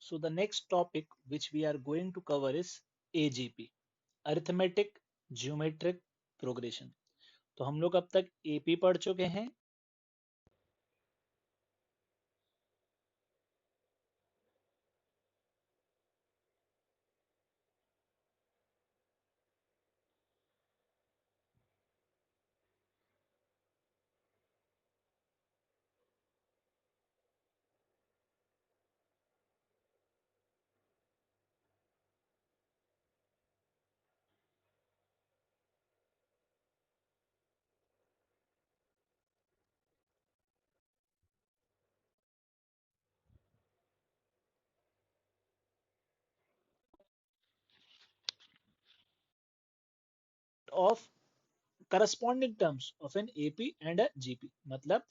So the next topic which we are going to cover is AGP, Arithmetic Geometric Progression. तो हम लोग अब तक AP पढ़ चुके हैं. Of corresponding terms of an AP and a GP. मतलब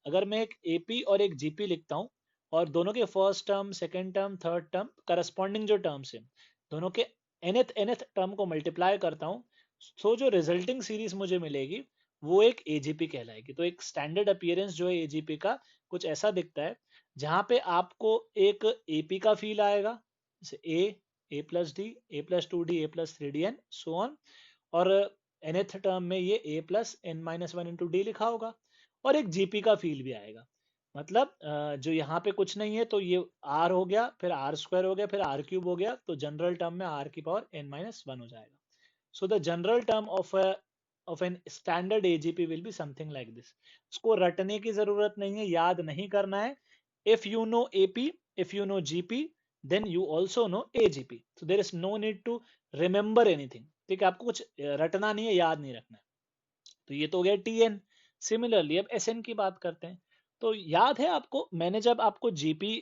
अगर मैं एक AP और एक GP लिखता हूं और दोनों के first term, second term, third term corresponding जो टर्म्स है दोनों के nth टर्म को मल्टीप्लाई करता हूं, तो जो रिजल्टिंग सीरीज मुझे मिलेगी वो एक AGP कहलाएगी. तो एक स्टैंडर्ड अपीयरेंस जो है AGP का कुछ ऐसा दिखता है जहां पे आपको एक AP का फील आएगा, जैसे A plus D, A plus 2D, A plus 3D and so on. और nth टर्म में ये a plus N minus one into D लिखा होगा और एक जीपी का फील भी आएगा. मतलब जो यहाँ पे कुछ नहीं है तो ये r हो गया, फिर r स्क्वायर हो गया, फिर r क्यूब हो गया, तो जनरल टर्म में r की पावर n माइनस वन हो जाएगा. So the general term of an standard AGP will be something like this. इसको रटने की जरूरत नहीं है, याद नहीं करना है. If you know AP, if you know GP, then you also know AGP. So there is no need to remember anything. ठीक है, आपको कुछ रटना नहीं है, याद नहीं रखना है. तो ये तो हो गया TN. सिमिलरली अब SN की बात करते हैं. तो याद है आपको, मैंने जब आपको GP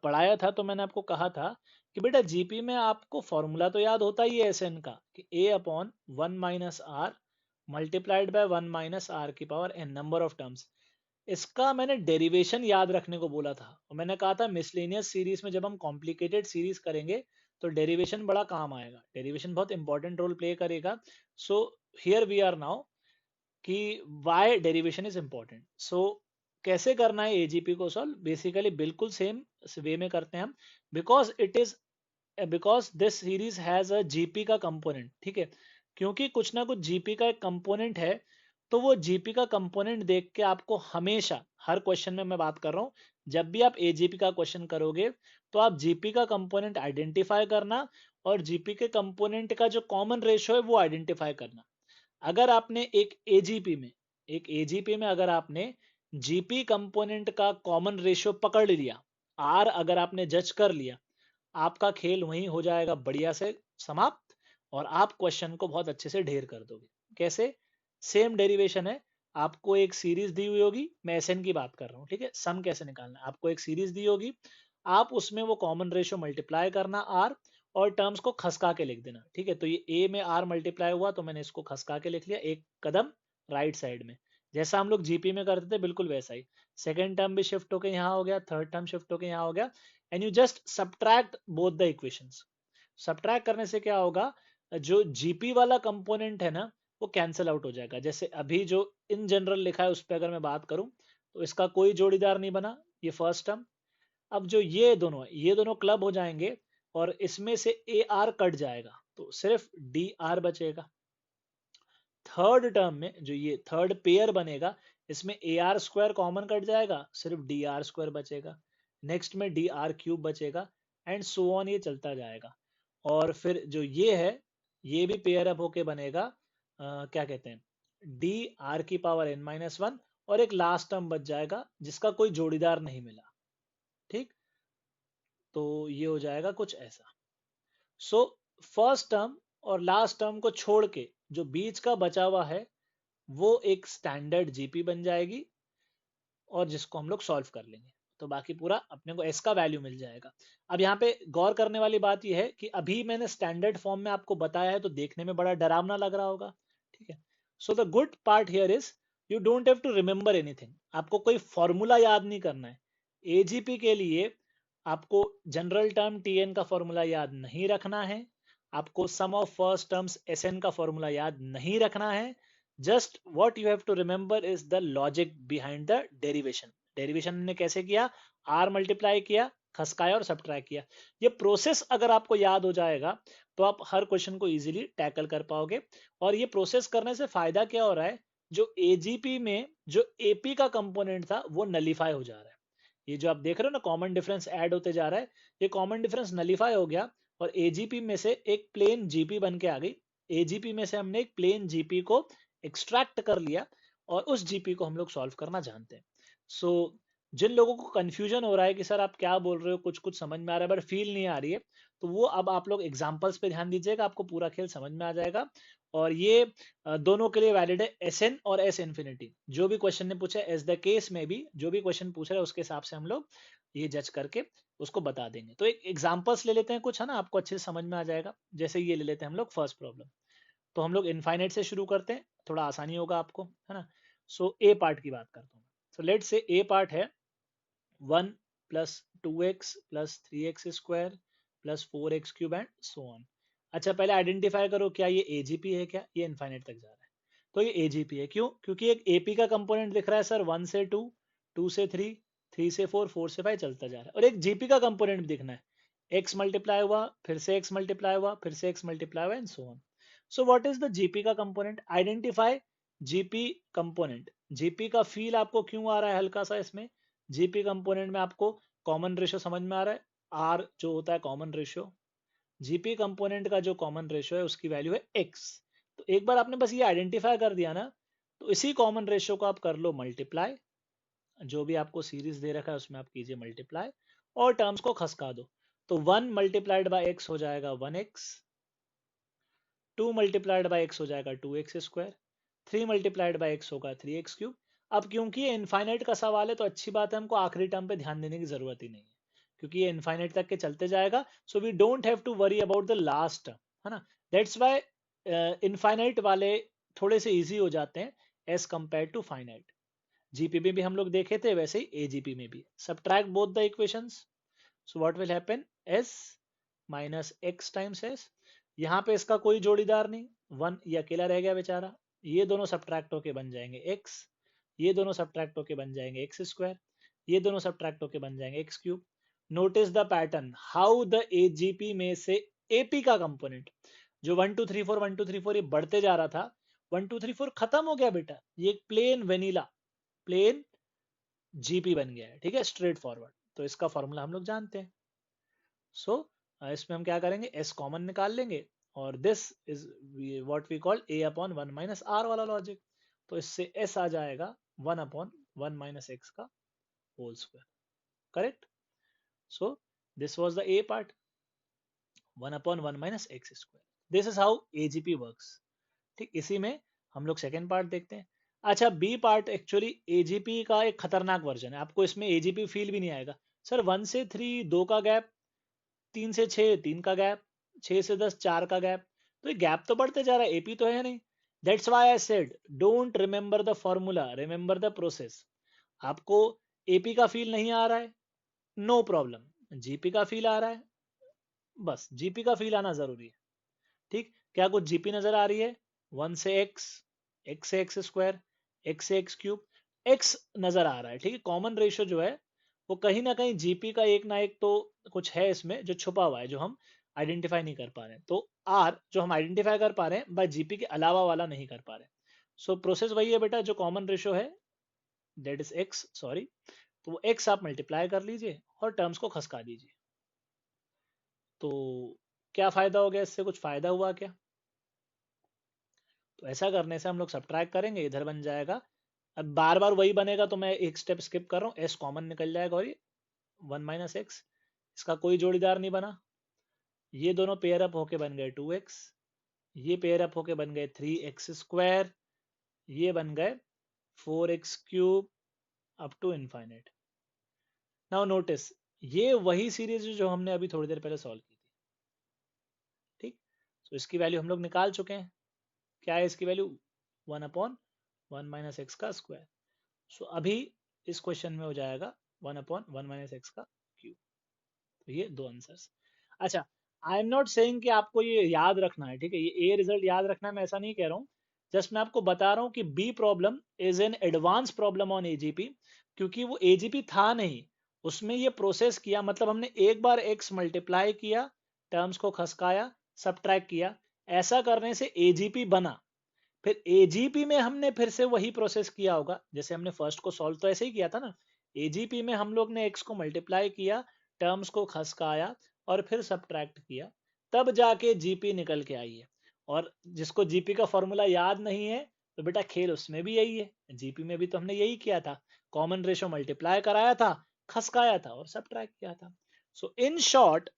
पढ़ाया था तो मैंने आपको कहा था कि बेटा GP में आपको फॉर्मूला तो याद होता ही है SN का कि A upon one minus r multiplied by one minus r की power n number of terms. इसका मैंने डेरिवेशन याद रखने को बोला था और मैंने कहा था मिसलेनियस सीरीज में जब हम कॉम्प्लिकेटेड सीरीज करेंगे तो डेरिवेशन बड़ा काम आएगा, डेरिवेशन बहुत इंपॉर्टेंट रोल प्ले करेगा. So here we are now कि why derivation is important. So कैसे करना है एजीपी को सॉल्व, बेसिकली बिल्कुल सेम वे में करते हैं हम. Because this series has a GP का कंपोनेंट. ठीक है, क्योंकि कुछ ना कुछ जीपी का एक कंपोनेंट है, तो वो जीपी का कंपोनेंट देख के आपको हमेशा हर क्वेश्चन में मैं बात कर रहा हूं, जब भी आप एजीपी का क्वेश्चन करोगे तो आप जीपी का कंपोनेंट आइडेंटिफाई करना और जीपी के कंपोनेंट का जो कॉमन रेशियो है वो आइडेंटिफाई करना. अगर आपने एक एजीपी में अगर आपने जीपी कंपोनेंट का कॉमन रेशियो पकड़ लिया, आर अगर आपने जज कर लिया, आपका खेल वहीं हो जाएगा बढ़िया से समाप्त और आप क्वेश्चन को बहुत अच्छे से ढेर कर दोगे. कैसे? सेम डेरिवेशन है. आपको एक सीरीज दी हुई होगी, मैं एसएन की बात कर रहा हूँ, ठीक है. सम कैसे निकालना है, आपको एक सीरीज दी होगी, आप उसमें वो कॉमन रेशियो मल्टीप्लाई करना आर और टर्म्स को खसका के लिख देना. ठीक है, तो ये ए में आर मल्टीप्लाई हुआ तो मैंने इसको खसका के लिख लिया एक कदम राइट साइड में, जैसा हम लोग जीपी में करते थे बिल्कुल वैसा ही. सेकेंड टर्म भी शिफ्ट होकर यहाँ हो गया, थर्ड टर्म शिफ्ट होकर यहाँ हो गया, and you just subtract both the equations. Subtract करने से क्या होगा, जो जीपी वाला कंपोनेंट है ना वो कैंसिल आउट हो जाएगा. जैसे अभी जो इन जनरल लिखा है उस पर अगर मैं बात करूं तो इसका कोई जोड़ीदार नहीं बना, ये फर्स्ट टर्म. अब जो ये दोनों है ये दोनों क्लब हो जाएंगे और इसमें से ए आर कट जाएगा तो सिर्फ डी आर बचेगा. थर्ड टर्म में जो ये थर्ड पेयर बनेगा इसमें A R square common cut जाएगा, सिर्फ डी आर स्क्वायर बचेगा. नेक्स्ट में डी आर क्यूब बचेगा एंड सो ऑन, ये चलता जाएगा. और फिर जो ये है ये भी पेयर अप होके बनेगा क्या कहते हैं, डी आर की पावर एन माइनस वन और एक लास्ट टर्म बच जाएगा जिसका कोई जोड़ीदार नहीं मिला. ठीक, तो ये हो जाएगा कुछ ऐसा. सो फर्स्ट टर्म और लास्ट टर्म को छोड़ के जो बीच का बचा हुआ है वो एक स्टैंडर्ड जीपी बन जाएगी और जिसको हम लोग सॉल्व कर लेंगे तो बाकी पूरा अपने को एस का वैल्यू मिल जाएगा. अब यहाँ पे गौर करने वाली बात यह है कि अभी मैंने स्टैंडर्ड फॉर्म में आपको बताया है तो देखने में बड़ा डरावना लग रहा होगा. ठीक है, so the good part here is you don't have to remember anything. आपको कोई फॉर्मूला याद नहीं करना है. एजीपी के लिए आपको जनरल टर्म टीएन का फॉर्मूला याद नहीं रखना है, आपको sum of first terms SN का फॉर्मूला याद नहीं रखना है. Just what you have to remember is the logic behind the derivation. Derivation ने कैसे किया, आर मल्टीप्लाई किया, खसकाया और सब्ट्रैक्ट किया। ये प्रोसेस अगर आपको याद हो जाएगा तो आप हर क्वेश्चन को इजीली टैकल कर पाओगे। और ये प्रोसेस करने से फायदा क्या हो रहा है, जो एजीपी में जो एपी का कंपोनेंट था वो नलीफाई हो जा रहा है। ये जो आप देख रहे हो ना कॉमन डिफरेंस ऐड होते जा रहा है, ये कॉमन डिफरेंस नलीफाई हो गया और एजीपी में से एक प्लेन जीपी बन के आ गई। एजीपी में से हमने एक प्लेन जीपी को एक्सट्रैक्ट कर लिया और उस जीपी को हम लोग सॉल्व करना जानते हैं। सो जिन लोगों को कंफ्यूजन हो रहा है कि सर आप क्या बोल रहे हो, कुछ कुछ समझ में आ रहा है बट फील नहीं आ रही है, तो वो अब आप लोग एग्जांपल्स पे ध्यान दीजिएगा, आपको पूरा खेल समझ में आ जाएगा। और ये दोनों के लिए वैलिड है, एस एन और एस इन्फिनिटी। जो भी क्वेश्चन ने पूछा एज द केस में भी जो भी क्वेश्चन पूछ रहा है उसके हिसाब से हम लोग ये जज करके उसको बता देंगे। तो एक एग्जांपल्स ले लेते हैं कुछ, है ना, आपको अच्छे से समझ में आ जाएगा। जैसे ये ले लेते हैं हम लोग फर्स्ट प्रॉब्लम। तो हम लोग इनफाइनाइट से शुरू करते हैं, थोड़ा आसानी होगा आपको, है ना। सो ए पार्ट की बात करता हूँ। सो लेट से ए पार्ट है 1 plus 2x plus 3x square plus 4x cube and so on. अच्छा पहले आइडेंटिफाई करो क्या ये एजीपी है, क्या ये इनफाइनाइट तक जा रहा है। तो ये एजीपी है, क्यों? क्योंकि एक एपी का कंपोनेंट दिख रहा है सर 1 से 2, 2 से 3, 3 से 4, 4 से 5 चलता जा रहा है। और एक जीपी का कंपोनेंट दिखना है, x मल्टीप्लाई हुआ, फिर से x मल्टीप्लाई हुआ, फिर से x मल्टीप्लाई हुआ and so on. So what is the GP का component? Identify GP component. GP का फील आपको क्यों आ रहा है हल्का सा इसमें? जीपी कंपोनेंट में आपको कॉमन रेशियो समझ में आ रहा है, आर जो होता है कॉमन रेशियो। जीपी कंपोनेंट का जो कॉमन रेशियो है उसकी वैल्यू है एक्स। तो एक बार आपने बस ये आइडेंटिफाई कर दिया ना, तो इसी कॉमन रेशियो को आप कर लो मल्टीप्लाई, जो भी आपको सीरीज दे रखा है उसमें आप कीजिए मल्टीप्लाई और टर्म्स को खसका दो। तो 1 मल्टीप्लाइड बाय एक्स हो जाएगा 1x, 2 मल्टीप्लाइड बाय एक्स हो जाएगा 2x square, 3 multiplied by x होगा 3x क्यूब। अब क्योंकि ये इनफाइनाइट का सवाल है तो अच्छी बात है, हमको आखिरी टर्म पे ध्यान देने की जरूरत ही नहीं है क्योंकि ये इनफाइनाइट तक के चलते जाएगा। So we don't have to worry about the last term, है ना। दैट्स व्हाई इनफाइनाइट वाले थोड़े से इजी हो जाते हैं as compare to finite. GP में भी हम लोग देखे थे, वैसे ही एजीपी में भी। Subtract both the equations, so what will happen, s minus x times S. यहाँ पे इसका कोई जोड़ीदार नहीं, 1 ये अकेला रह गया बेचारा। ये दोनों सब्ट्रैक्ट होके बन जाएंगे x, ये दोनों सब्ट्रैक्ट होके बन जाएंगे एक्स स्क्वायर, ये दोनों सब्ट्रैक्ट होके बन जाएंगे x cube. Notice the pattern how the AGP में से एपी का कंपोनेंट जो 1 2 3 4 1 2 3 4 ये बढ़ते जा रहा था, 1 2 3 4 खत्म हो गया बेटा, ये एक प्लेन वेनिला प्लेन जीपी बन गया है, ठीक है, स्ट्रेट फॉरवर्ड। तो इसका फॉर्मूला हम लोग जानते हैं। सो इसमें हम क्या करेंगे, s कॉमन निकाल लेंगे और this is what we call a upon 1 minus r वाला लॉजिक। तो इससे s आ जाएगा 1 अपॉन 1 माइनस एक्स का whole square, correct. So this was the a part, 1 upon 1 minus x square. This is how AGP works, ठीक। इसी में हम लोग सेकेंड पार्ट देखते हैं। अच्छा बी पार्ट एक्चुअली एजीपी का एक खतरनाक वर्जन है, आपको इसमें एजीपी फील भी नहीं आएगा। सर 1 से 3 2 का गैप, 3 से 6 3 का गैप, 6 से 10 4 का गैप, तो ये गैप तो बढ़ते जा रहा है, एपी तो है नहीं। That's why I said don't remember the formula, remember the process. आपको एपी का फील नहीं आ रहा है, नो प्रॉब्लम, जीपी का फील आ रहा है, बस जीपी का फील आना जरूरी है, ठीक। क्या कुछ जीपी नजर आ रही है, 1 से एक्स, एक्स से एक्स स्क्वायर, एक्स से एक्स क्यूब, एक्स नजर आ रहा है, ठीक है। कॉमन रेशियो जो है वो कहीं ना कहीं जीपी का एक ना एक तो कुछ है इसमें जो छुपा हुआ है, जो हम आइडेंटिफाई नहीं कर पा रहे हैं। तो आर जो हम आइडेंटिफाई कर पा रहे हैं बाय जीपी के अलावा वाला नहीं कर पा रहे। सो प्रोसेस वही है बेटा, जो कॉमन रेशियो है दैट इज एक्स, सॉरी, तो वो एक्स आप मल्टीप्लाई कर लीजिए और टर्म्स को खसका दीजिए। तो क्या फायदा हो गया इससे, कुछ फायदा हुआ क्या? तो ऐसा करने से हम लोग सब्ट्रैक्ट करेंगे, इधर बन जाएगा। अब बार बार वही बनेगा तो मैं एक स्टेप स्किप कर रहा हूँ, एस कॉमन निकल जाएगा और ये 1 माइनस एक्स, इसका कोई जोड़ीदार नहीं बना। ये दोनों पेयर अप होके बन गए 2x, ये पेयर अप होके बन गए 3x स्क्वायर, ये बन गए 4x cube up to infinite. Now notice ये वही सीरीज जो हमने अभी थोड़ी देर पहले सॉल्व की थी, ठीक। तो इसकी वैल्यू हम लोग निकाल चुके हैं, क्या है इसकी वैल्यू, 1 अपॉन 1 माइनस एक्स का स्क्वायर। सो अभी इस क्वेश्चन में हो जाएगा 1 अपॉन 1 माइनस एक्स का क्यूब। तो ये दो आंसर्स। अच्छा आई एम नॉट सेइंग कि आपको ये याद रखना है, ठीक है, ये ए रिजल्ट याद रखना है, मैं ऐसा नहीं कह रहा हूँ। जस्ट मैं आपको बता रहा हूँ कि B problem is an advance problem on AGP, क्योंकि वो एजीपी था नहीं, उसमें ये प्रोसेस किया, मतलब हमने एक बार x मल्टीप्लाई किया, टर्म्स को खसकाया, सब्ट्रैक्ट किया, ऐसा करने से एजीपी बना। फिर एजीपी में हमने फिर से वही प्रोसेस किया होगा, जैसे हमने फर्स्ट को सॉल्व तो ऐसे ही किया था ना। एजीपी में हम लोग ने एक्स को मल्टीप्लाई किया, टर्म्स को खसकाया और फिर सब्ट्रैक्ट किया, तब जाके जीपी निकल के आई है। और जिसको जीपी का फॉर्मूला याद नहीं है तो बेटा खेल उसमें भी यही है, जीपी में भी तो हमने यही किया था, कॉमन रेशो मल्टीप्लाई कराया था, खसकाया था और सब्ट्रैक्ट किया था। सो इन शॉर्ट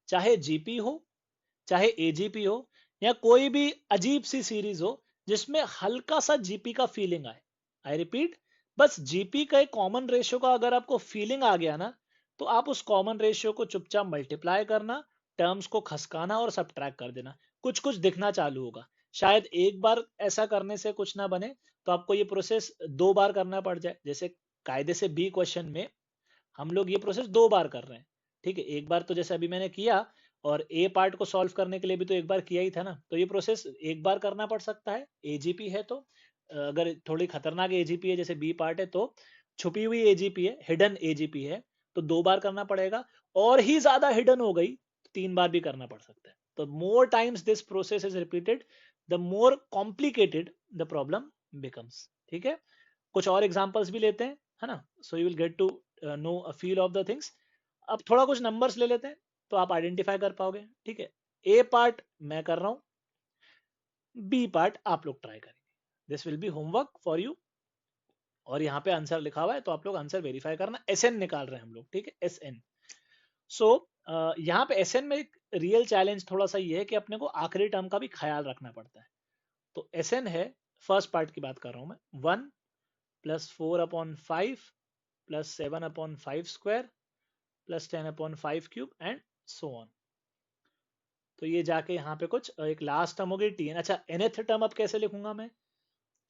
चाहे जीपी हो, चाहे एजीपी हो, या कोई भी अजीब सी सीरीज हो जिसमें हल्का सा जीपी का फीलिंग आए, आई रिपीट, बस जीपी का एक कॉमन रेशियो का अगर आपको फीलिंग आ गया ना, तो आप उस कॉमन रेशियो को चुपचाप मल्टीप्लाई करना, टर्म्स को खसकाना और सब्ट्रैक्ट कर देना, कुछ कुछ दिखना चालू होगा। शायद एक बार ऐसा करने से कुछ ना बने, तो आपको ये प्रोसेस 2 बार करना पड़ जाए। जैसे कायदे से बी क्वेश्चन में हम लोग ये प्रोसेस 2 बार कर रहे हैं, ठीक है। एक बार तो जैसे अभी मैंने किया, और ए पार्ट को सॉल्व करने के लिए भी तो एक बार किया ही था ना, तो ये प्रोसेस एक बार करना पड़ सकता है। एजीपी है तो अगर थोड़ी खतरनाक एजीपी है जैसे बी पार्ट है, तो छुपी हुई एजीपी है, हिडन एजीपी है, तो 2 बार करना पड़ेगा। और ही ज्यादा हिडन हो गई तो 3 बार भी करना पड़ सकता है। तो more times this process is repeated, the more complicated the problem becomes. ठीक है, कुछ और एग्जांपल्स भी लेते हैं, है ना, so you will get to know a feel of the things. अब थोड़ा कुछ नंबर्स ले लेते हैं तो आप आइडेंटिफाई कर पाओगे। ठीक है, ए पार्ट मैं कर रहा हूं, बी पार्ट आप लोग ट्राई करेंगे। This will B homework for you. और यहाँ पे आंसर लिखा हुआ है तो आप लोग आंसर वेरीफाई करना। एस एन निकाल रहे हैं हम लोग, ठीक है, एस एन। सो यहाँ पे एस एन में एक रियल चैलेंज थोड़ा सा ये है कि अपने को आखिरी टर्म का भी ख्याल रखना पड़ता है। तो एस एन है, फर्स्ट पार्ट की बात कर रहा हूं मैं, 1 + 4/5 +7/5 square +10/5 cube and so on. तो ये जाके यहाँ पे कुछ एक लास्ट टर्म हो गई टी एन। अच्छा, nth टर्म अब कैसे लिखूंगा मैं,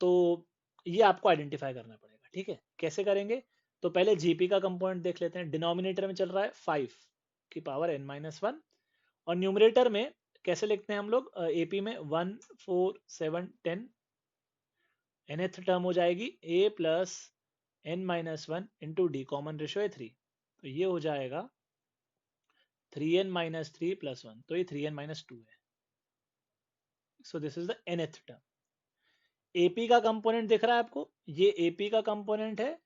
तो ये आपको आइडेंटिफाई करना पड़ेगा। ठीक है, कैसे करेंगे, तो पहले जीपी का कंपोनेंट देख लेते हैं। डिनोमिनेटर में चल रहा है 5⁻n−1, और न्यूमरेटर में कैसे लिखते हैं हम लोग, एपी में 1 4 7 10। nth टर्म हो जाएगी a+n−1 into D, common ratio है 3, तो ये हो जाएगा 3n−3 + 1, तो ये 3n−2 है। So this is the nth term. AP का कंपोनेंट दिख रहा है आपको, ये एपी का कंपोनेंट है,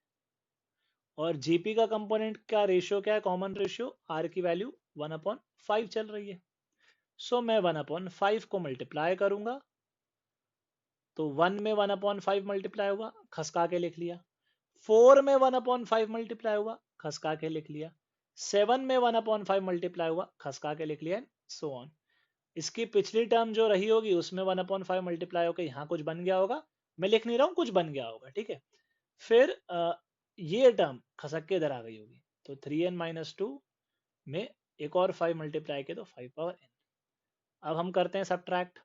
और जीपी का कंपोनेंट का रेशियो क्या है, कॉमन रेशियो, आर की वैल्यू 1/5 चल रही है। सो मैं 1/5 को मल्टीप्लाई करूंगा, तो 1 में 1/5 मल्टीप्लाई हुआ, खसका के लिख लिया। 4 में 1/5 मल्टीप्लाई हुआ, खसका के लिख लिया। 7 में 1/5 मल्टीप्लाई हुआ, खसका के लिख लिया, सो ऑन। इसकी पिछली टर्म जो रही होगी उसमें 1/5 मल्टीप्लाई होकर यहाँ कुछ बन गया होगा, मैं लिख नहीं रहा हूँ, कुछ बन गया होगा। ठीक है, फिर ये टर्म खसक के इधर आ गई होगी, तो 3n−2 में एक और 5 मल्टीप्लाई किया तो 5/n। अब हम करते हैं सब्ट्रैक्ट,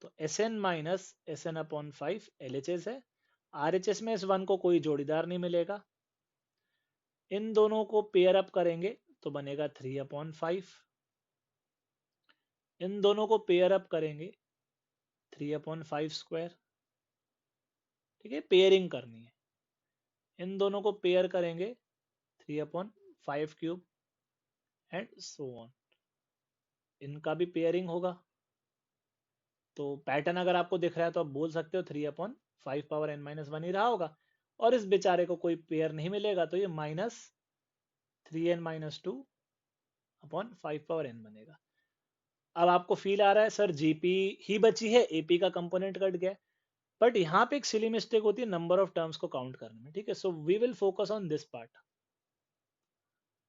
तो Sn−Sn/5 LHS है, RHS में इस 1 को कोई जोड़ीदार नहीं मिलेगा। इन दोनों को पेयर अप करेंगे तो बनेगा 3/5, इन दोनों को पेयर अप करेंगे 3/5 स्क्वायर। ठीक है, पेयरिंग करनी है, इन दोनों को पेयर करेंगे 3/5 क्यूब एंड सो ऑन। इनका भी पेयरिंग होगा, तो पैटर्न अगर आपको दिख रहा है तो आप बोल सकते हो 3/5 ही रहा होगा, और इस बेचारे को कोई पेयर नहीं मिलेगा, तो ये -3n−2/5 बनेगा। अब आपको फील आ रहा है सर जीपी ही बची है, एपी का कंपोनेंट कट गया, बट यहाँ पे एक सिली मिस्टेक होती है नंबर ऑफ टर्म्स को काउंट करने में। ठीक है, so we will focus on this part.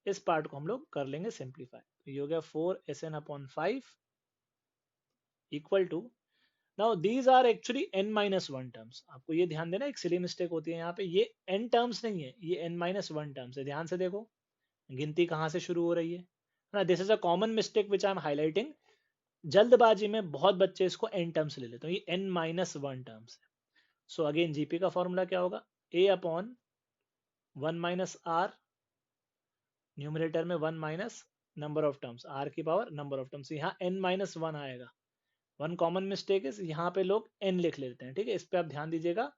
इस पार्ट को हम लोग कर लेंगे सिंप्लीफाई, तो ये हो गया 4Sn/5 equal to, now these are actually n-1 terms. आपको ये ध्यान देना, एक सिली मिस्टेक होती है यहाँ पे, ये n टर्म्स नहीं है, ये n-1 टर्म्स है। ध्यान से देखो गिनती कहाँ से शुरू हो रही है ना, this is a common mistake which I am highlighting. जल्दबाजी में बहुत बच्चे इसको n टर्म्स ले लेते हैं, ये n-1 टर्म्स है। सो अगेन जीपी का फॉर्मूला क्या होगा, a/1 - r, न्यूमरेटर में 1 minus number of terms, r की पावर नंबर ऑफ टर्म्स, यहाँ n-1 आएगा। वन कॉमन मिस्टेक है, यहाँ पे लोग n लिख लेते हैं। ठीक है, इस पे आप ध्यान दीजिएगा,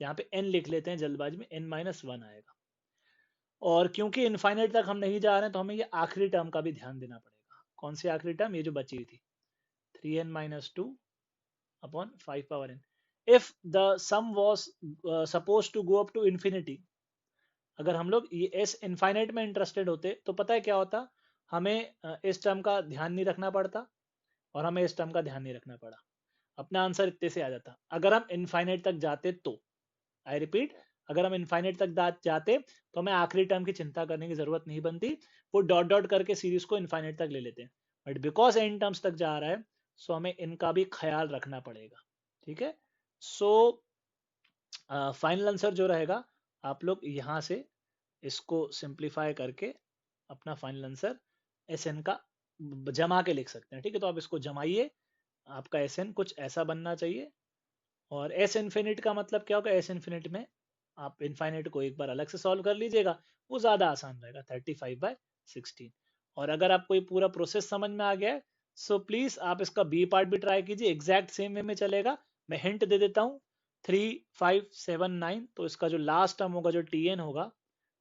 यहाँ पे n लिख लेते हैं जल्दबाजी में, n-1 आएगा। और क्योंकि इनफाइनाइट तक हम नहीं जा रहे हैं तो हमें ये आखिरी टर्म का भी ध्यान देना पड़ेगा। कौन सी आखिरी टर्म? ये जो बची हुई थी 3n-2 upon 5 power n। If the sum was suppose to go up to infinity, अगर हम लोग ये एस इनफाइनाइट में इंटरेस्टेड होते तो पता है क्या होता, हमें इस टर्म का ध्यान नहीं रखना पड़ता और हमें इस टर्म का ध्यान नहीं रखना पड़ा, अपना आंसर इतने से आ जाता। अगर हम इनफाइनाइट तक जाते तो, आई रिपीट, अगर हम इनफाइनाइट तक जाते तो हमें आखिरी टर्म की चिंता करने की जरूरत नहीं बनती, वो डॉट डॉट करके सीरीज को इनफाइनाइट तक ले लेते हैं। बट बिकॉज एन टर्म्स तक जा रहा है सो हमें इनका भी ख्याल रखना पड़ेगा। ठीक है, सो फाइनल आंसर जो रहेगा, आप लोग यहां से इसको सिंप्लीफाई करके अपना फाइनल आंसर एस एन का जमा के लिख सकते हैं। ठीक है, तो आप इसको जमाइए, आपका एस एन कुछ ऐसा बनना चाहिए। और एस इन्फिनिट का मतलब क्या होगा? एस इन्फिनिट में आप इनफाइनाइट को एक बार अलग से सॉल्व कर लीजिएगा, वो ज्यादा आसान रहेगा, 35/16। और अगर आपको ये पूरा प्रोसेस समझ में आ गया है सो प्लीज आप इसका बी पार्ट भी ट्राई कीजिए, एग्जैक्ट सेम वे में चलेगा। मैं हिंट दे देता हूँ, 3579, तो इसका जो लास्ट टर्म होगा जो टी एन होगा,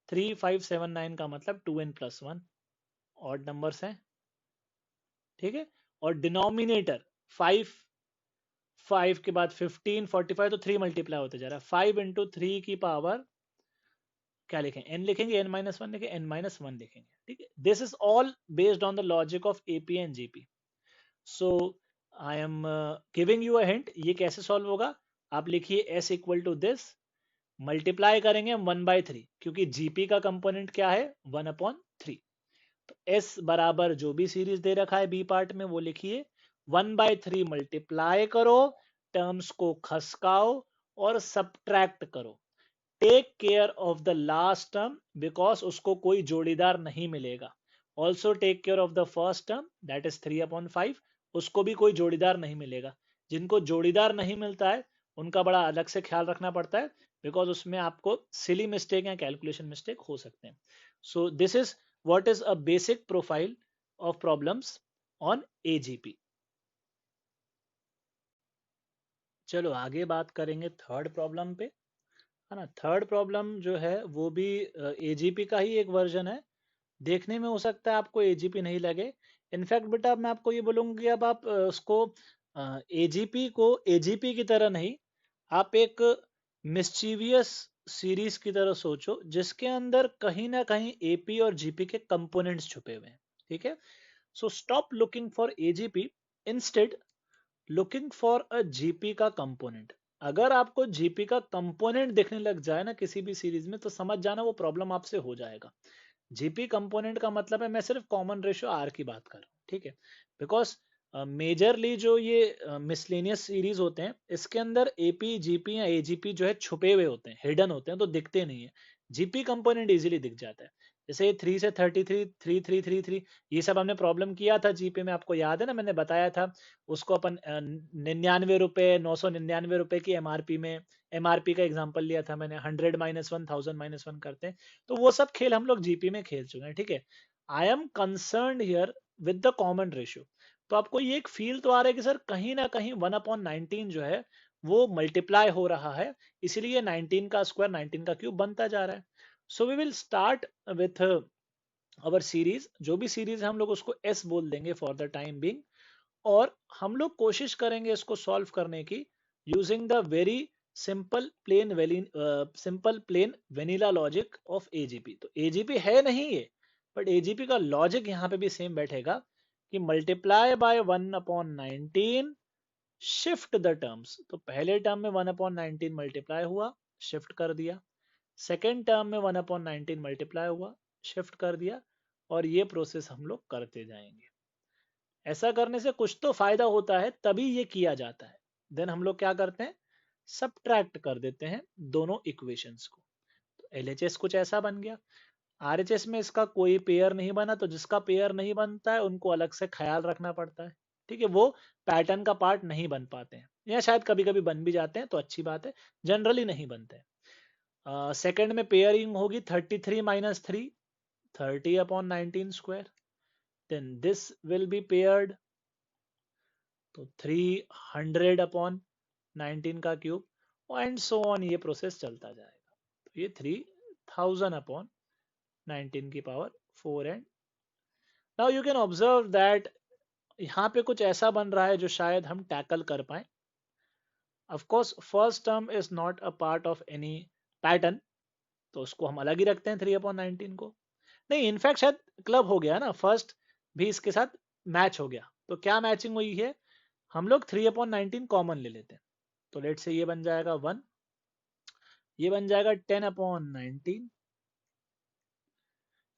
3579 का मतलब 2n+1 ऑड नंबर्स हैं। ठीक है, और डिनोमिनेटर 5 के बाद 15, 45, तो 3 मल्टीप्लाई होते जा रहा है, 5 × 3 की पावर क्या लिखें? n लिखेंगे, n-1 लिखेंगे, n-1 लिखेंगे। ठीक है, this is all based on the logic of AP and GP. So I am giving you a hint, ये कैसे सॉल्व होगा? आप लिखिए s equal to this, multiply करेंगे हम 1/3, क्योंकि जीपी का कंपोनेंट क्या है? 1/3। तो s बराबर जो भी सीरीज दे रखा है बी पार्ट में वो लिखिए, 1/3 मल्टीप्लाई करो, टर्म्स को खसकाओ और सब्ट्रैक्ट करो। Take care of the last term because उसको कोई जोड़ीदार नहीं मिलेगा। Also take care of the first term that is 3/5, उसको भी कोई जोड़ीदार नहीं मिलेगा। जिनको जोड़ीदार नहीं मिलता है उनका बड़ा अलग से ख्याल रखना पड़ता है, बिकॉज उसमें आपको सिली मिस्टेक या कैलकुलेशन मिस्टेक हो सकते हैं। So this is what is a basic profile of problems on AGP. चलो आगे बात करेंगे थर्ड प्रॉब्लम पे, है ना। थर्ड प्रॉब्लम जो है वो भी एजीपी का ही एक वर्जन है। देखने में हो सकता है आपको एजीपी नहीं लगे, इनफैक्ट बेटा मैं आपको ये बोलूंगी, अब आप उसको एजीपी को एजीपी की तरह नहीं, आप एक मिस्चीवियस सीरीज की तरह सोचो जिसके अंदर कहीं ना कहीं एपी और जीपी के कंपोनेंट्स छुपे हुए हैं। ठीक है, so stop looking for AGP, instead looking for a GP का कंपोनेंट। अगर आपको जीपी का कंपोनेंट दिखने लग जाए ना किसी भी सीरीज में, तो समझ जाना वो प्रॉब्लम आपसे हो जाएगा। जीपी कंपोनेंट का मतलब है, मैं सिर्फ कॉमन रेशियो आर की बात कर रहा हूँ। ठीक है, बिकॉज मेजरली जो ये मिसलेनियस सीरीज होते हैं इसके अंदर एपी जीपी या एजीपी जो है छुपे हुए होते हैं, हिडन होते हैं, तो दिखते नहीं है। जीपी कंपोनेंट इजीली दिख जाता है, जैसे 3 से 33, 3333, ये सब हमने प्रॉब्लम किया था जीपी में, आपको याद है ना, मैंने बताया था। उसको अपन 99 रुपए, 999 रुपए की एमआरपी में, एमआरपी का एग्जांपल लिया था मैंने, 100-1, 1000-1 करते हैं, तो वो सब खेल हम लोग जीपी में खेल चुके हैं। ठीक है, I am concern here with the common ratio. तो आपको ये एक फील तो आ रहा है कि सर कहीं ना कहीं 1/19 जो है वो मल्टीप्लाई हो रहा है, इसीलिए 19 का स्क्वायर 19 का क्यूब बनता जा रहा है। So we will start with our series, जो भी सीरीज हम लोग उसको एस बोल देंगे फॉर द टाइम बिंग, और हम लोग कोशिश करेंगे इसको सॉल्व करने की using the very simple plain vanilla logic of AGP. तो एजीपी है नहीं ये, बट एजीपी का लॉजिक यहाँ पे भी सेम बैठेगा कि multiply by 1/19, shift the terms. तो पहले टर्म में 1/19 मल्टीप्लाई हुआ, शिफ्ट कर दिया, सेकेंड टर्म में 1/19 मल्टीप्लाई हुआ, शिफ्ट कर दिया, और ये प्रोसेस हम लोग करते जाएंगे। ऐसा करने से कुछ तो फायदा होता है, तभी ये किया जाता है। देन हम लोग क्या करते हैं, सब्ट्रैक्ट कर देते हैं दोनों इक्वेशंस को। तो एलएचएस कुछ ऐसा बन गया। आरएचएस में इसका कोई पेयर नहीं बना, तो जिसका पेयर नहीं बनता है उनको अलग से ख्याल रखना पड़ता है। ठीक है, वो पैटर्न का पार्ट नहीं बन पाते हैं, या शायद कभी कभी बन भी जाते हैं तो अच्छी बात है, जनरली नहीं बनते हैं। सेकेंड में पेयरिंग होगी 33-3, 30/19 then this will be paired, तो 300/19 का क्यूब एंड सो ऑन, ये प्रोसेस चलता जाएगा। तो ये 3000/19 19 की power 4 and now you can observe that यहाँ पे कुछ ऐसा बन रहा है जो शायद हम टैकल कर पाए. Of course first term is not a part of any pattern, तो उसको हम अलग ही रखते हैं 3/19 को. नहीं, इनफैक्ट शायद क्लब हो गया ना, फर्स्ट भी इसके साथ मैच हो गया. तो क्या मैचिंग हुई है, हम लोग 3/19 कॉमन ले लेते हैं. तो लेट से ये बन जाएगा 1, ये बन जाएगा 10/19.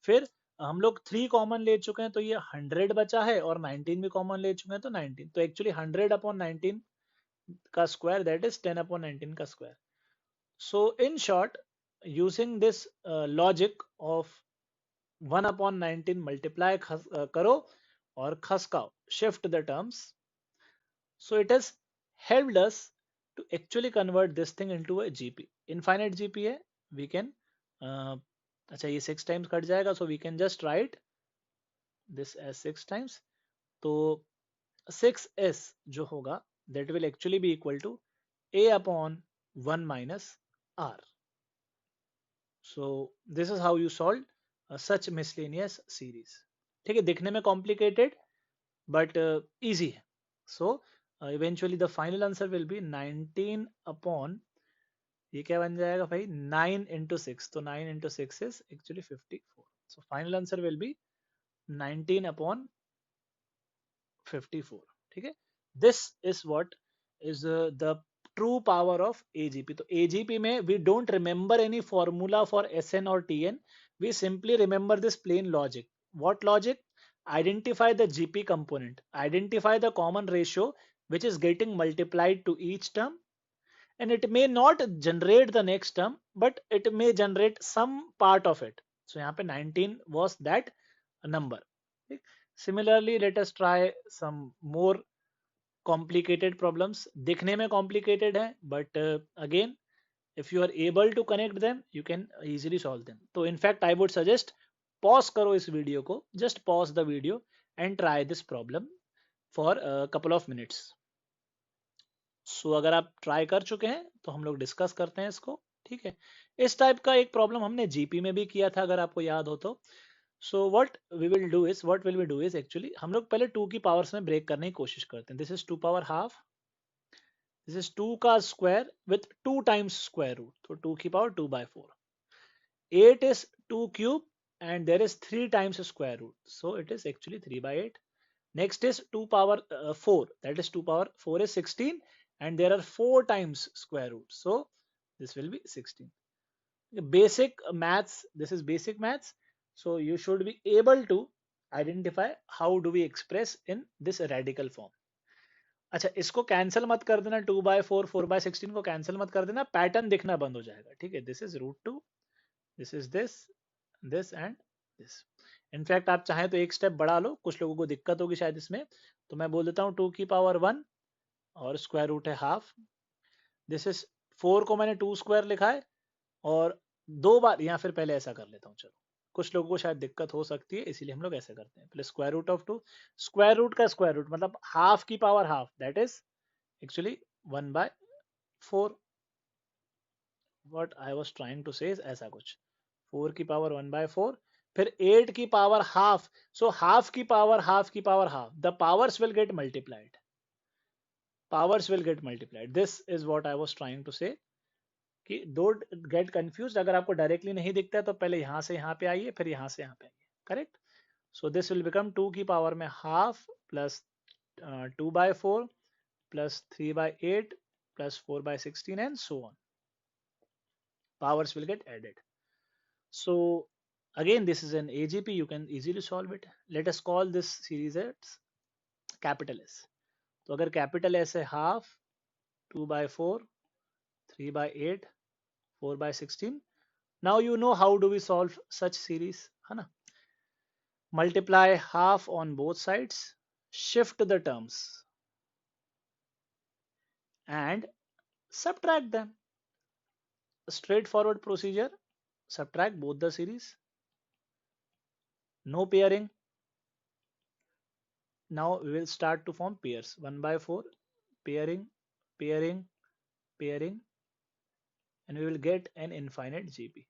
फिर हम लोग 3 कॉमन ले चुके हैं तो ये 100 बचा है, और 19 भी कॉमन ले चुके हैं तो 19. तो एक्चुअली 100/19 का स्क्वायर दैट इज 10/19 का square. So in short, using this logic of 1/19 multiply करो और खसकाओ, shift the terms. So it has helped us to actually convert this thing into a GP. Infinite GP है, we can अच्छा ये 6 times cut जाएगा, so we can just write this as 6 times. तो 6s जो होगा that will actually be equal to a upon 1 minus r. So this is how you solve such miscellaneous series. ठीक है, दिखने में complicated but easy है. So eventually the final answer will be 19 upon, ये क्या बन जाएगा भाई, 9 into 6. तो 9 into 6 is actually 54. So final answer will be 19 upon 54. ठीक है, this is what is the true power of AGP. तो AGP में we don't remember any formula for SN or TN. We simply remember this plain logic. What logic? Identify the GP component. Identify the common ratio which is getting multiplied to each term, and it may not generate the next term but it may generate some part of it. So यहाँ पे 19 was that number. Similarly, let us try some more complicated problems. दिखने में complicated है but again if you are able to connect them you can easily solve them. तो in fact I would suggest pause करो इस video को, just pause the video and try this problem for a couple of minutes. सो अगर आप try कर चुके हैं तो हम लोग डिस्कस करते हैं इसको. ठीक है, इस टाइप का एक प्रॉब्लम हमने जीपी में भी किया था, अगर आपको याद हो तो. So what will we do is actually हम लोग पहले 2 की पावर्स में ब्रेक करने की कोशिश करते हैं. This is 2 power half, this is 2 का square with 2 times square root, तो 2 की power 2/4. 8 is 2 cube and there is 3 times square root, so it is actually 3/8. Next is 2 power 4, that is 2 power 4 is 16 and there are 4 times square root, so this will be 16. Basic maths, this is basic maths, so you should be able to identify how do we express in this radical form. अच्छा, इसको cancel मत कर देना, 2/4 4/16 को cancel मत कर देना, pattern दिखना बंद हो जाएगा. ठीक है, this is √2, this is this and this. In fact आप चाहें तो एक स्टेप बढ़ा लो, कुछ लोगों को दिक्कत होगी शायद इसमें, तो मैं बोल देता हूँ 2 की पावर 1 और स्क्वायर रूट है हाफ. दिस इज 4 को मैंने 2 स्क्वायर लिखा है और 2 बार, या फिर पहले ऐसा कर लेता हूँ, चलो कुछ लोगों को शायद दिक्कत हो सकती है इसीलिए हम लोग ऐसे करते हैं. पहले square root of 2, square root का स्क्वायर रूट मतलब हाफ की power half, that is actually 1/4. What I was trying to say ऐसा कुछ, 4 की पावर 1/4, फिर 8 की पावर हाफ. सो हाफ की पावर हाफ की power half, the powers will get multiplied, powers will get multiplied. This is what I was trying to say कि don't get confused. अगर आपको डायरेक्टली नहीं दिखता है तो पहले यहाँ से यहाँ पे आइए, फिर यहाँ से यहाँ पे आइए. Correct. So this will become 2 की पावर में half plus 2/4 plus 3/8 plus 4/16 and so on. Powers will get added. So again this is an AGP, you can easily solve it. Let us call this series as capital S. तो अगर capital S है half 2/4 3/8 4/16. Now you know how do we solve such series, है ना. Multiply half on both sides, shift the terms and subtract them. A straightforward procedure. Subtract both the series. No pairing. Now we will start to form pairs. 1/4 pairing, pairing, pairing, and we will get an infinite GP.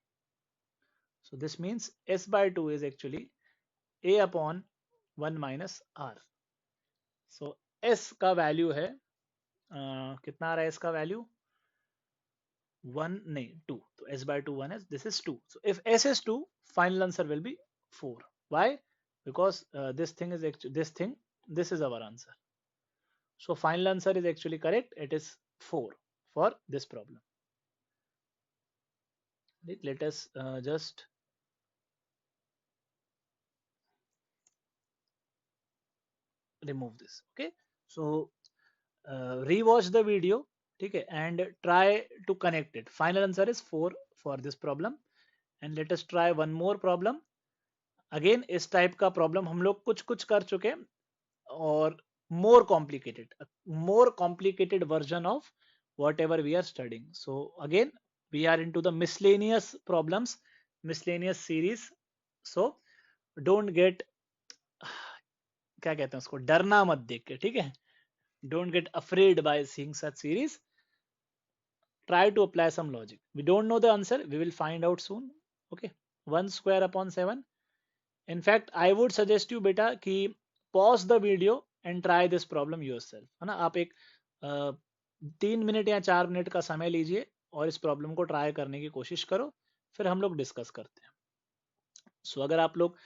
So this means S by 2 is actually A upon 1 minus R. So S का value है कितना आ रहा है इसका value 1 नहीं 2. तो S by 2 1 is this is 2. So if S is 2, final answer will be 4. Why? Because this thing is actually this is our answer. So final answer is actually correct. It is 4 for this problem. Let us just remove this. Okay. So rewatch the video. Okay, and try to connect it. Final answer is 4 for this problem. And let us try one more problem. Again, इस type का problem हम लोग कुछ कुछ कर चुके हैं और more complicated version of whatever we are studying. So again, we are into the miscellaneous problems, miscellaneous series. So don't get क्या कहते हैं उसको डरना मत देख के ठीक है don't get afraid by seeing such series. Try to apply some logic. We don't know the answer, we will find out soon. Okay, 1 square upon 7. In fact, I would suggest you beta कि pause the video and try this problem yourself. है ना आप एक 3 minute या 4 minute का समय लीजिए और इस प्रॉब्लम को ट्राई करने की कोशिश करो फिर हम लोग डिस्कस करते हैं. सो अगर आप लोग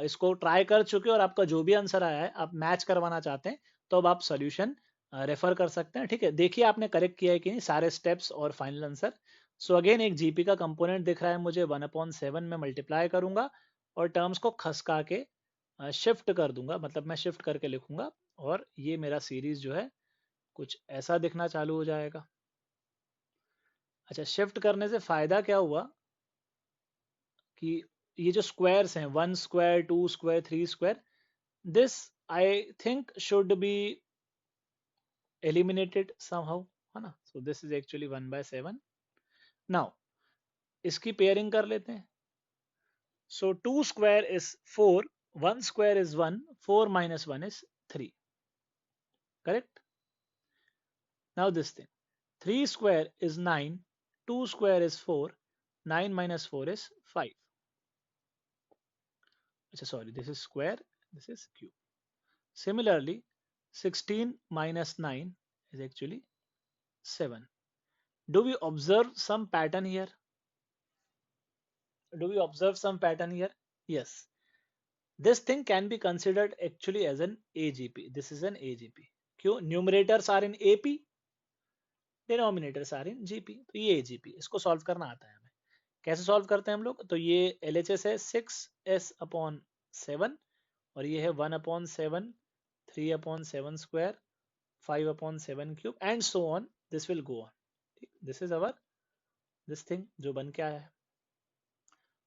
इसको ट्राई कर चुके हो और आपका जो भी आंसर आया है आप मैच करवाना चाहते हैं तो अब आप सोल्यूशन रेफर कर सकते हैं. ठीक है, देखिए आपने करेक्ट किया है कि नहीं सारे स्टेप्स और फाइनल आंसर. सो अगेन एक जीपी का कंपोनेंट दिख रहा है मुझे 1/7 में मल्टीप्लाई करूंगा और टर्म्स को खसका के शिफ्ट कर दूंगा, मतलब मैं शिफ्ट करके लिखूंगा और ये मेरा सीरीज जो है कुछ ऐसा दिखना चालू हो जाएगा. अच्छा, शिफ्ट करने से फायदा क्या हुआ कि ये जो स्क्वायर्स हैं 1 square 2 square 3 square this I think should be eliminated somehow है ना. So this is actually 1/7. Now इसकी पेयरिंग कर लेते हैं. So 2 square is 4, 1 square is 1, 4 minus 1 is 3. Correct? Now this thing 3 square is 9, 2 square is 4, 9 minus 4 is 5. Sorry, this is square, this is cube. Similarly, 16 minus 9 is actually 7. Do we observe some pattern here? Do we observe some pattern here? Yes. This thing can be considered actually as an AGP. This is an AGP. क्यों? Numerators are in AP, denominators are in GP. तो ये AGP. इसको solve करना आता है हमें. कैसे solve करते हैं हम लोग? तो ये LHS है 6s/7 और ये है 1/7, 3/7 square, 5/7 cube and so on. This will go on. This is our this thing जो बन के आया है.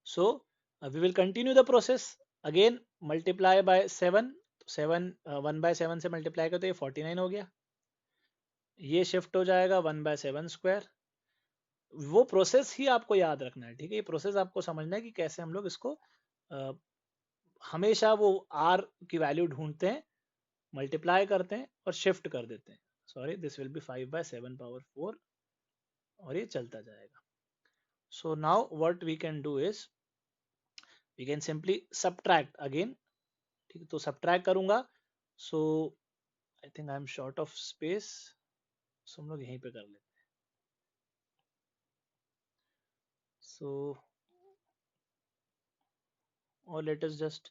So we will continue the process. Again multiply by 7. 1/7 से मल्टीप्लाई करते ये 49 हो गया. ये शिफ्ट हो जाएगा 1/7 स्क्वायर. वो प्रोसेस ही आपको याद रखना है. ठीक है, ये प्रोसेस आपको समझना है कि कैसे हम लोग इसको हमेशा वो r की वैल्यू ढूंढते हैं, मल्टीप्लाई करते हैं और शिफ्ट कर देते हैं. Sorry, this will be 5/7 power 4 और ये चलता जाएगा. So now what we can do is we can simply subtract again. ठीक है, तो subtract करूंगा. So I think I am short of space. So हम लोग यहीं पे कर लेते हैं. So or let us just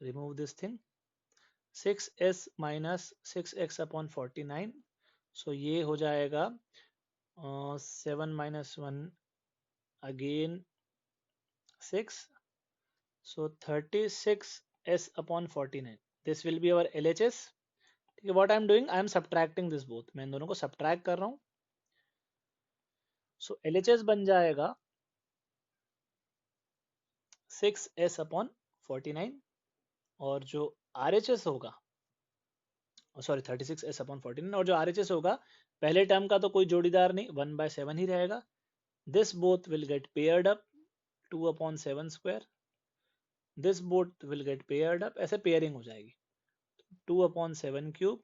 remove this thing. 6s minus 6x/49. So ये हो जाएगा 7 minus 1 again 6. So 36s/49. This will be our LHS. ठीक है, what I am doing, I am subtracting this both. मैं इन दोनों को subtract कर रहा हूँ. So LHS बन जाएगा 6s/49 और जो RHS होगा सॉरी 36s/49 और जो RHS होगा पहले टर्म का तो कोई जोड़ीदार नहीं 1/7 ही रहेगा. This both will get paired up 2/7 square. This both will get paired up. ऐसे पेयरिंग हो जाएगी 2/7 cube,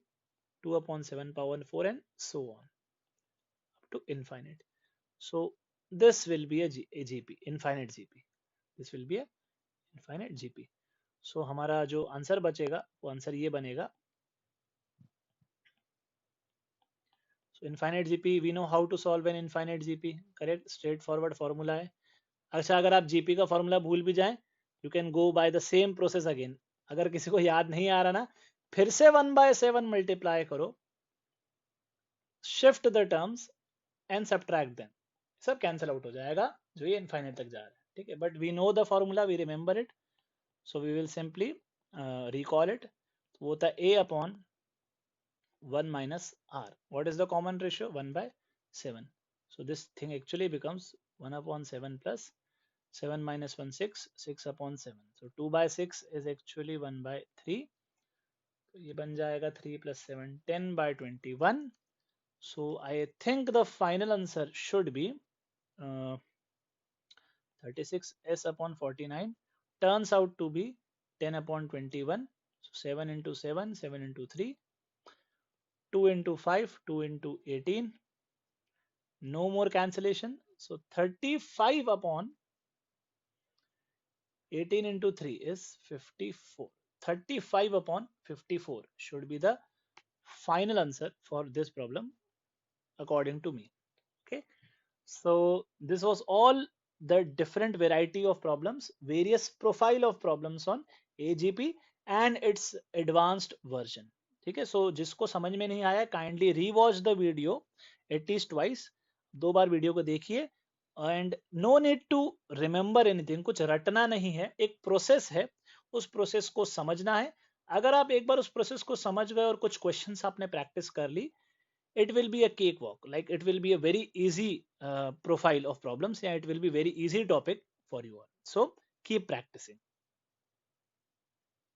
2/7 power 4 and so on up to infinite. So this will be a GP, infinite GP. This will be a infinite GP. So हमारा जो answer बचेगा वो answer ये बनेगा। So infinite GP, we know how to solve an infinite GP, correct, straightforward formula है। अच्छा, अगर आप जीपी का फॉर्मूला भूल भी जाएं, you can go by the same process again. अगर किसी को याद नहीं आ रहा ना, फिर से 1/7 मल्टीप्लाई करो, shift the terms and subtract them, सब कैंसिल आउट हो जाएगा जो ये इनफाइनाइट तक जा रहा है, ठीक है। But we know the formula, we remember it, so we will simply recall it. वो होता है a upon 1 minus r. What is the common ratio? 1/7. So this thing actually becomes 1 upon 7 plus 7 minus 1 6, 6 upon 7. So 2/6 is actually 1/3. तो ये बन जाएगा 3 plus 7 10/21. So I think the final answer should be 36s upon 49 turns out to be 10 upon 21. So 7 into 7, 7 into 3, 2 into 5, 2 into 18. No more cancellation. So 35 upon 18 into 3 is 54. 35 upon 54 should be the final answer for this problem according to me. Okay. So this was all the different variety of problems, various profile of problems on AGP and its advanced version. ठीक है, so जिसको समझ में नहीं आया kindly rewatch the video at least twice, 2 बार video को देखिए, and no need to remember anything, कुछ रटना नहीं है, एक प्रोसेस है, उस प्रोसेस को समझना है। अगर आप एक बार उस प्रोसेस को समझ गए और कुछ क्वेश्चंस आपने प्रैक्टिस कर ली, it will be a cakewalk, like it will be a very easy profile of problems, yeah, it will be very easy topic for you all. So keep practicing.